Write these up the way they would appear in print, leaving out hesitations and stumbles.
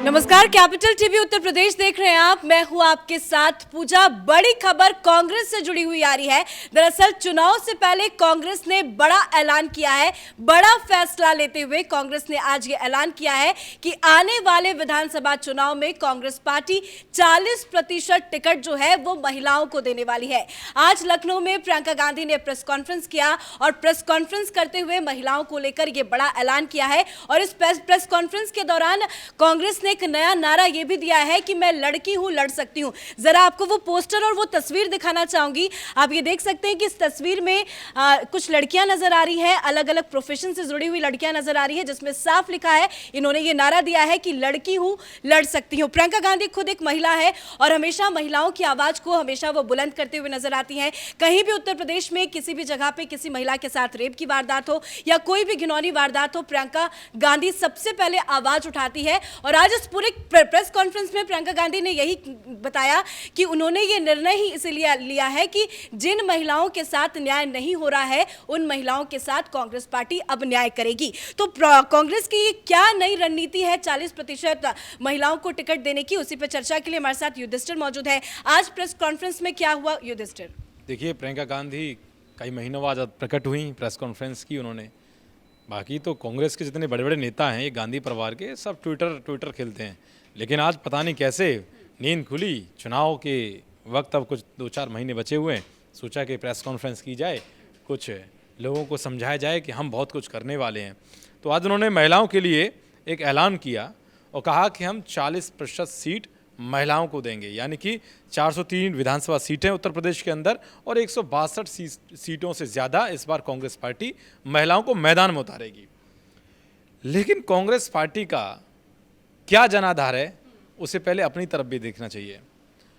नमस्कार, capital TV Uttar Pradesh देख रहे हैं आप। मैं हूं आपके साथ पूजा। बड़ी खबर कांग्रेस से जुड़ी हुई आ रही है। दरअसल चुनाव से पहले कांग्रेस ने बड़ा ऐलान किया है। बड़ा फैसला लेते हुए कांग्रेस ने आज ये ऐलान किया है कि आने वाले विधानसभा चुनाव में कांग्रेस पार्टी 40% टिकट जो है वो महिलाओं को देने वाली है। आज लखनऊ में प्रियंका गांधी ने प्रेस कॉन्फ्रेंस किया और प्रेस कॉन्फ्रेंस करते हुए महिलाओं को लेकर ये बड़ा ऐलान किया है। और इस प्रेस कॉन्फ्रेंस के दौरान कांग्रेस ने एक नया नारा ये भी दिया है कि मैं लड़की हूं, लड़ सकती हूं। जरा आपको वो पोस्टर और वो तस्वीर दिखाना चाहूंगी। आप ये देख सकते हैं कि इस तस्वीर में कुछ लड़कियां नजर आ रही हैं, अलग अलग प्रोफेशन से जुड़ी हुई लड़कियां नजर आ रही है, जिसमें साफ लिखा है, इन्होंने ये नारा दिया है कि लड़की हूं, लड़ सकती हूं। प्रियंका गांधी खुद एक महिला है और हमेशा महिलाओं की आवाज को हमेशा वो बुलंद करते हुए नजर आती हैं। कहीं भी उत्तर प्रदेश में किसी भी जगह पे किसी महिला के साथ रेप की वारदात हो या कोई भी घिनौनी वारदात हो, प्रियंका गांधी सबसे पहले आवाज उठाती है। और आज इस पूरे प्रेस कॉन्फ्रेंस में प्रियंका गांधी ने यही बताया कि उन्होंने ये निर्णय ही इसलिए लिया है कि जिन महिलाओं के साथ न्याय नहीं हो रहा है उन महिलाओं के साथ कांग्रेस पार्टी अब न्याय करेगी। तो कांग्रेस की क्या नई रणनीति है 40% महिलाओं को टिकट देने की, उसी पर चर्चा के लिए हमारे साथ युधिष्ठिर मौजूद है। आज प्रेस कॉन्फ्रेंस में क्या हुआ युधिष्ठिर? देखिए, प्रियंका गांधी कई महीनों बाद प्रकट हुई, प्रेस कॉन्फ्रेंस की उन्होंने। बाकी तो कांग्रेस के जितने बड़े बड़े नेता हैं ये गांधी परिवार के, सब ट्विटर खेलते हैं। लेकिन आज पता नहीं कैसे नींद खुली, चुनाव के वक्त अब कुछ 2-4 महीने बचे हुए हैं, सोचा कि प्रेस कॉन्फ्रेंस की जाए, कुछ लोगों को समझाया जाए कि हम बहुत कुछ करने वाले हैं। तो आज उन्होंने महिलाओं के लिए एक ऐलान किया और कहा कि हम 40% सीट महिलाओं को देंगे, यानी कि 403 विधानसभा सीटें उत्तर प्रदेश के अंदर और 162 सीटों से ज़्यादा इस बार कांग्रेस पार्टी महिलाओं को मैदान में उतारेगी। लेकिन कांग्रेस पार्टी का क्या जनाधार है, उसे पहले अपनी तरफ भी देखना चाहिए।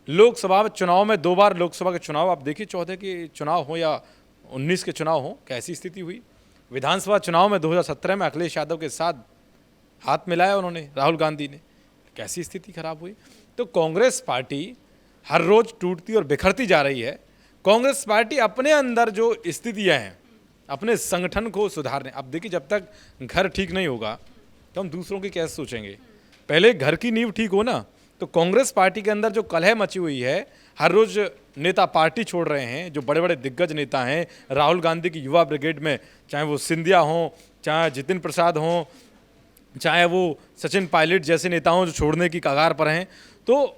लोकसभा चुनाव में 2 बार लोकसभा के चुनाव आप देखिए, 14 के चुनाव हो या 19 के चुनाव हो, कैसी स्थिति हुई। विधानसभा चुनाव में 2017 में अखिलेश यादव के साथ हाथ मिलाया उन्होंने, राहुल गांधी ने, कैसी स्थिति खराब हुई। तो कांग्रेस पार्टी हर रोज टूटती और बिखरती जा रही है। कांग्रेस पार्टी अपने अंदर जो स्थितियां हैं, अपने संगठन को सुधारने, अब देखिए जब तक घर ठीक नहीं होगा तो हम दूसरों की कैसे सोचेंगे। पहले घर की नींव ठीक हो ना। तो कांग्रेस पार्टी के अंदर जो कलह मची हुई है, हर रोज नेता पार्टी छोड़ रहे हैं, जो बड़े बड़े दिग्गज नेता हैं राहुल गांधी की युवा ब्रिगेड में, चाहे वो सिंधिया हों, चाहे जितिन प्रसाद हों, चाहे वो सचिन पायलट जैसे नेताओं जो छोड़ने की कगार पर हैं, तो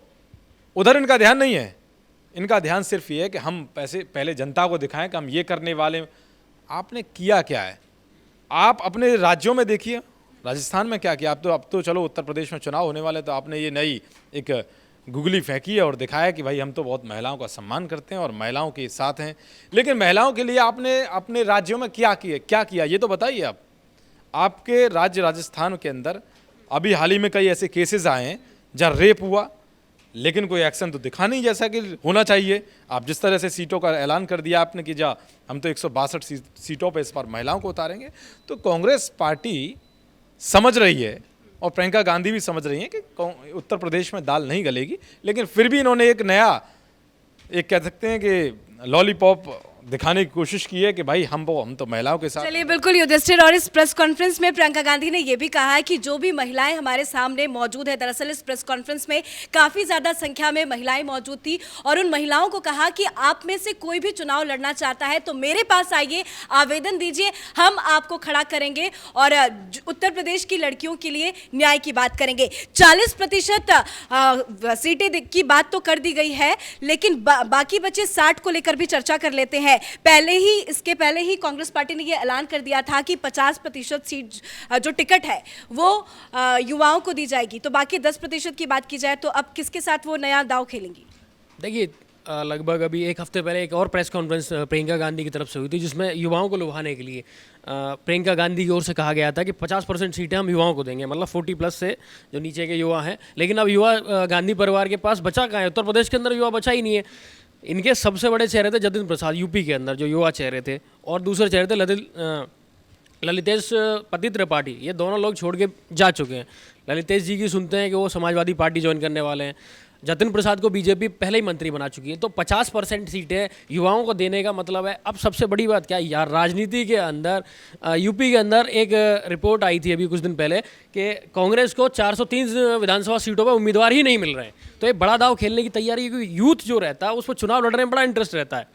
उधर इनका ध्यान नहीं है। इनका ध्यान सिर्फ ये है कि हम पैसे पहले जनता को दिखाएं कि हम ये करने वाले। आपने किया क्या है? आप अपने राज्यों में देखिए, राजस्थान में क्या किया। अब तो चलो उत्तर प्रदेश में चुनाव होने वाले, तो आपने ये नई एक गुगली फेंकी है और दिखाया कि भाई हम तो बहुत महिलाओं का सम्मान करते हैं और महिलाओं के साथ हैं। लेकिन महिलाओं के लिए आपने अपने राज्यों में क्या किया ये तो बताइए। आप आपके राज्य राजस्थान के अंदर अभी हाल ही में कई ऐसे केसेस आए हैं जहाँ रेप हुआ, लेकिन कोई एक्शन तो दिखा नहीं जैसा कि होना चाहिए। आप जिस तरह से सीटों का ऐलान कर दिया आपने कि जा हम तो 162 सीटों पर इस बार महिलाओं को उतारेंगे। तो कांग्रेस पार्टी समझ रही है और प्रियंका गांधी भी समझ रही हैं कि उत्तर प्रदेश में दाल नहीं गलेगी, लेकिन फिर भी इन्होंने एक नया, एक कह सकते हैं कि लॉलीपॉप दिखाने की कोशिश की है कि भाई हम तो महिलाओं के साथ। चलिए, बिल्कुल युधिष्ठिर। और इस प्रेस कॉन्फ्रेंस में प्रियंका गांधी ने यह भी कहा है कि जो भी महिलाएं हमारे सामने मौजूद है, दरअसल इस प्रेस कॉन्फ्रेंस में काफी ज्यादा संख्या में महिलाएं मौजूद थी और उन महिलाओं को कहा कि आप में से कोई भी चुनाव लड़ना चाहता है तो मेरे पास आइए, आवेदन दीजिए, हम आपको खड़ा करेंगे और उत्तर प्रदेश की लड़कियों के लिए न्याय की बात करेंगे। 40% सीटें की बात तो कर दी गई है, लेकिन बाकी बचे 60 को लेकर भी चर्चा कर लेते हैं। इसके पहले ही कांग्रेस पार्टी ने यह ऐलान कर दिया था कि 50% सीट जो टिकट है वो युवाओं को दी जाएगी। तो बाकी 10% की बात की जाए तो अब किसके साथ वो नया दांव खेलेंगी? देखिए, लगभग अभी एक हफ्ते पहले एक और प्रेस कॉन्फ्रेंस प्रियंका गांधी की तरफ से हुई थी, जिसमें युवाओं को लुभाने के लिए प्रियंका गांधी की ओर से कहा गया था कि 50% सीटें हम युवाओं को देंगे, मतलब 40+ से जो नीचे के युवा हैं। लेकिन अब युवा गांधी परिवार के पास बचा कहाँ है? उत्तर प्रदेश के अंदर युवा बचा ही नहीं है। इनके सबसे बड़े चेहरे थे जतिन प्रसाद, यूपी के अंदर जो युवा चेहरे थे, और दूसरे चेहरे थे ललितेश पति त्रिपाठी। ये दोनों लोग छोड़ के जा चुके हैं। ललितेश जी की सुनते हैं कि वो समाजवादी पार्टी ज्वाइन करने वाले हैं, जतिन प्रसाद को बीजेपी पहले ही मंत्री बना चुकी है, तो 50% सीटें युवाओं को देने का मतलब है। अब सबसे बड़ी बात क्या है यार, राजनीति के अंदर यूपी के अंदर एक रिपोर्ट आई थी अभी कुछ दिन पहले कि कांग्रेस को 403 विधानसभा सीटों पर उम्मीदवार ही नहीं मिल रहे हैं। तो ये बड़ा दाव खेलने की तैयारी है, क्योंकि यूथ जो रहता है उस पर चुनाव लड़ने में बड़ा इंटरेस्ट रहता है।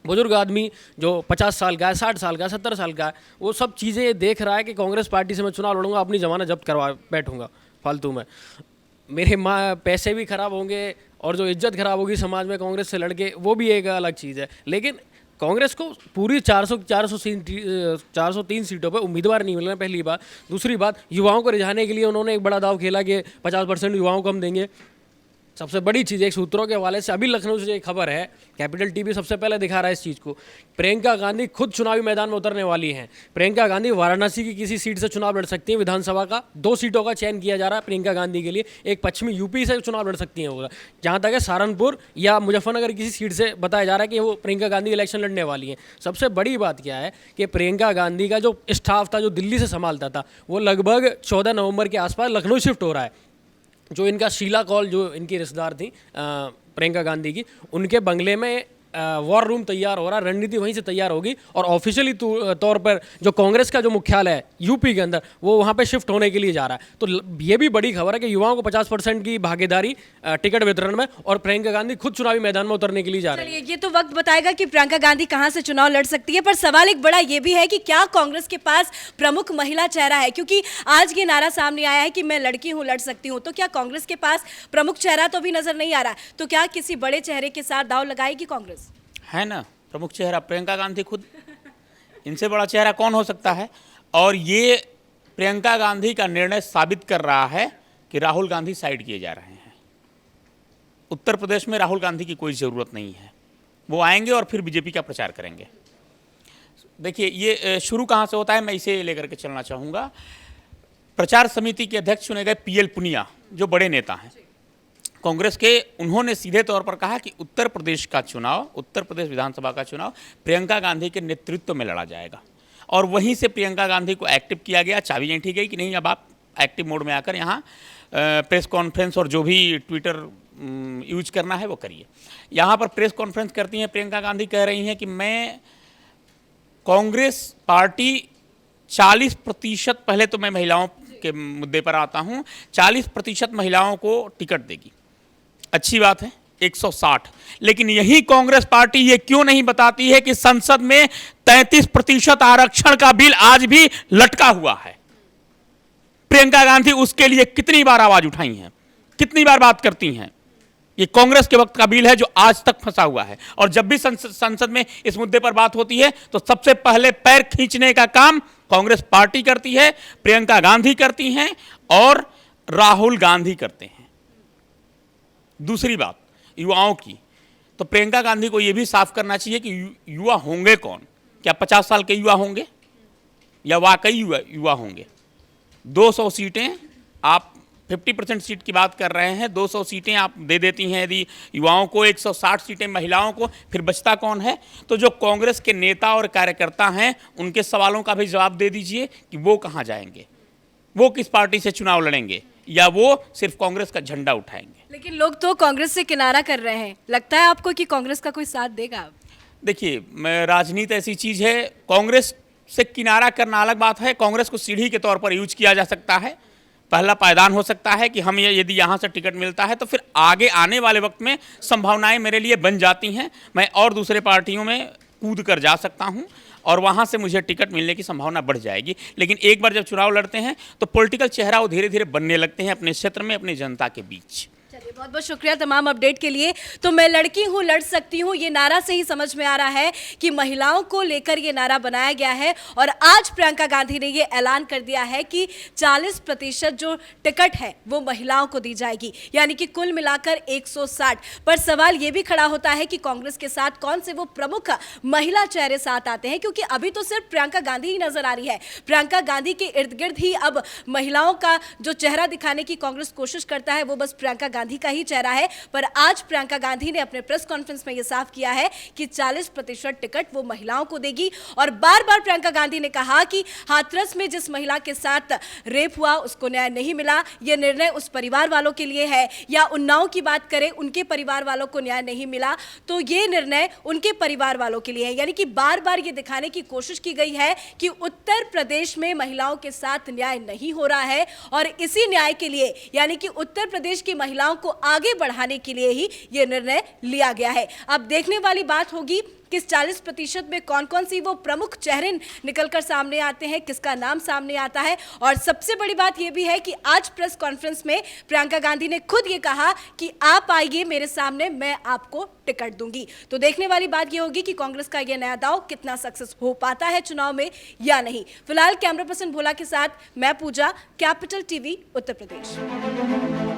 बुजुर्ग आदमी जो 50 साल का है, 60 साल का है, 70 साल का है, वो सब चीज़ें देख रहा है कि कांग्रेस पार्टी से मैं चुनाव लड़ूंगा, अपनी जमानत जब्त करवा बैठूंगा फालतू में, मेरे पैसे भी खराब होंगे और जो इज्जत खराब होगी समाज में कांग्रेस से लड़के, वो भी एक अलग चीज़ है। लेकिन कांग्रेस को पूरी 403 सीटों पे उम्मीदवार नहीं मिल रहे हैं, पहली बात। दूसरी बात, युवाओं को रिझाने के लिए उन्होंने एक बड़ा दाव खेला कि 50% युवाओं को हम देंगे। सबसे बड़ी चीज़ एक सूत्रों के हवाले से अभी लखनऊ से एक खबर है, कैपिटल टीवी सबसे पहले दिखा रहा है इस चीज़ को, प्रियंका गांधी खुद चुनावी मैदान में उतरने वाली हैं। प्रियंका गांधी वाराणसी की किसी सीट से चुनाव लड़ सकती हैं विधानसभा का, 2 सीटों का चयन किया जा रहा है प्रियंका गांधी के लिए। एक पश्चिमी यूपी से चुनाव लड़ सकती हैं वो, जहाँ तक है सहारनपुर या मुजफ्फरनगर किसी सीट से बताया जा रहा है कि वो प्रियंका गांधी इलेक्शन लड़ने वाली हैं। सबसे बड़ी बात क्या है कि प्रियंका गांधी का जो स्टाफ था जो दिल्ली से संभालता था, वो लगभग 14 नवंबर के आसपास लखनऊ शिफ्ट हो रहा है। जो इनका शीला कौल, जो इनकी रिश्तेदार थी प्रियंका गांधी की, उनके बंगले में वॉर रूम तैयार हो रहा है, रणनीति वहीं से तैयार होगी और ऑफिशियली तौर पर जो कांग्रेस का जो मुख्यालय है यूपी के अंदर, वो वहाँ पे शिफ्ट होने के लिए जा रहा है। तो ये भी बड़ी खबर है कि युवाओं को 50% की भागीदारी टिकट वितरण में, और प्रियंका गांधी खुद चुनावी मैदान में उतरने के लिए जा रही है। चलिए, ये तो वक्त बताएगा कि प्रियंका गांधी कहां से चुनाव लड़ सकती है, पर सवाल एक बड़ा ये भी है कि क्या कांग्रेस के पास प्रमुख महिला चेहरा है? क्योंकि आज ये नारा सामने आया है कि मैं लड़की हूं, लड़ सकती हूं, तो क्या कांग्रेस के पास प्रमुख चेहरा तो भी नजर नहीं आ रहा, तो क्या किसी बड़े चेहरे के साथ दांव लगाएगी कांग्रेस? है ना, प्रमुख चेहरा प्रियंका गांधी खुद, इनसे बड़ा चेहरा कौन हो सकता है? और ये प्रियंका गांधी का निर्णय साबित कर रहा है कि राहुल गांधी साइड किए जा रहे हैं। उत्तर प्रदेश में राहुल गांधी की कोई ज़रूरत नहीं है, वो आएंगे और फिर बीजेपी का प्रचार करेंगे। देखिए, ये शुरू कहाँ से होता है, मैं इसे लेकर के चलना चाहूँगा। प्रचार समिति के अध्यक्ष चुने गए पीएल पुनिया, जो बड़े नेता हैं कांग्रेस के, उन्होंने सीधे तौर पर कहा कि उत्तर प्रदेश का चुनाव, उत्तर प्रदेश विधानसभा का चुनाव प्रियंका गांधी के नेतृत्व में लड़ा जाएगा। और वहीं से प्रियंका गांधी को एक्टिव किया गया, चाबी ऐंठी गई कि नहीं, अब आप एक्टिव मोड में आकर यहाँ प्रेस कॉन्फ्रेंस और जो भी ट्विटर यूज करना है वो करिए। यहाँ पर प्रेस कॉन्फ्रेंस करती हैं प्रियंका गांधी, कह रही हैं कि मैं कांग्रेस पार्टी 40%, पहले तो मैं महिलाओं के मुद्दे पर आता हूँ, 40% महिलाओं को टिकट देगी। अच्छी बात है, 160। लेकिन यही कांग्रेस पार्टी ये क्यों नहीं बताती है कि संसद में 33% आरक्षण का बिल आज भी लटका हुआ है? प्रियंका गांधी उसके लिए कितनी बार आवाज उठाई हैं, कितनी बार बात करती हैं? ये कांग्रेस के वक्त का बिल है जो आज तक फंसा हुआ है। और जब भी संसद में इस मुद्दे पर बात होती है तो सबसे पहले पैर खींचने का काम कांग्रेस पार्टी करती है, प्रियंका गांधी करती हैं और राहुल गांधी करते हैं। दूसरी बात युवाओं की, तो प्रियंका गांधी को यह भी साफ करना चाहिए कि युवा होंगे कौन? क्या 50 साल के युवा होंगे या वाकई युवा होंगे? 200 सीटें, आप 50% सीट की बात कर रहे हैं, 200 सीटें आप दे देती हैं यदि युवाओं को, 160 सीटें महिलाओं को, फिर बचता कौन है? तो जो कांग्रेस के नेता और कार्यकर्ता हैं उनके सवालों का भी जवाब दे दीजिए कि वो कहाँ जाएंगे, वो किस पार्टी से चुनाव लड़ेंगे, या वो सिर्फ कांग्रेस का झंडा उठाएंगे। लेकिन लोग तो कांग्रेस से किनारा कर रहे हैं, लगता है आपको कि कांग्रेस का कोई साथ देगा? देखिए, राजनीति ऐसी चीज़ है, कांग्रेस से किनारा करना अलग बात है, कांग्रेस को सीढ़ी के तौर पर यूज किया जा सकता है, पहला पायदान हो सकता है कि हम यदि यहाँ से टिकट मिलता है तो फिर आगे आने वाले वक्त में संभावनाएं मेरे लिए बन जाती हैं, मैं और दूसरे पार्टियों में कूद कर जा सकता हूँ और वहाँ से मुझे टिकट मिलने की संभावना बढ़ जाएगी। लेकिन एक बार जब चुनाव लड़ते हैं तो पॉलिटिकल चेहरा वो धीरे धीरे बनने लगते हैं अपने क्षेत्र में, अपनी जनता के बीच। चलिए, बहुत बहुत शुक्रिया तमाम अपडेट के लिए। तो मैं लड़की हूँ, लड़ सकती हूँ, ये नारा से ही समझ में आ रहा है कि महिलाओं को लेकर ये नारा बनाया गया है। और आज प्रियंका गांधी ने ये ऐलान कर दिया है कि 40% जो टिकट है वो महिलाओं को दी जाएगी, यानी कि कुल मिलाकर 160। पर सवाल ये भी खड़ा होता है कि कांग्रेस के साथ कौन से वो प्रमुख महिला चेहरे साथ आते हैं, क्योंकि अभी तो सिर्फ प्रियंका गांधी ही नजर आ रही है। प्रियंका गांधी के इर्द गिर्द ही अब महिलाओं का जो चेहरा दिखाने की कांग्रेस कोशिश करता है वो बस प्रियंका गांधी का ही चेहरा है, पर आज प्रियंका गांधी ने अपने प्रेस कॉन्फ्रेंस में यह साफ किया है कि 40% टिकट वो महिलाओं को देगी। और बार बार प्रियंका गांधी ने कहा कि हाथरस में जिस महिला के साथ रेप हुआ उसको न्याय नहीं मिला, यह निर्णय उस परिवार वालों के लिए है, या उन्नाव की बात करें उनके परिवार वालों को न्याय नहीं मिला तो ये निर्णय उनके परिवार वालों के लिए है। यानी कि बार बार ये दिखाने की कोशिश की गई है कि उत्तर प्रदेश में महिलाओं के साथ न्याय नहीं हो रहा है और इसी न्याय के लिए यानी कि उत्तर प्रदेश की महिलाओं को आगे बढ़ाने के लिए ही यह निर्णय लिया गया है। अब देखने वाली बात होगी कि 40% में कौन कौन सी वो प्रमुख चेहरे निकलकर सामने आते हैं, किसका नाम सामने आता है। और सबसे बड़ी बात यह भी है कि आज प्रेस कॉन्फ्रेंस में प्रियंका गांधी ने खुद ये कहा कि आप आइए मेरे सामने, मैं आपको टिकट दूंगी। तो देखने वाली बात यह होगी कि कांग्रेस का यह नया दांव कितना सक्सेस हो पाता है चुनाव में या नहीं। फिलहाल कैमरा पर्सन भोला के साथ मैं पूजा, कैपिटल टीवी उत्तर प्रदेश।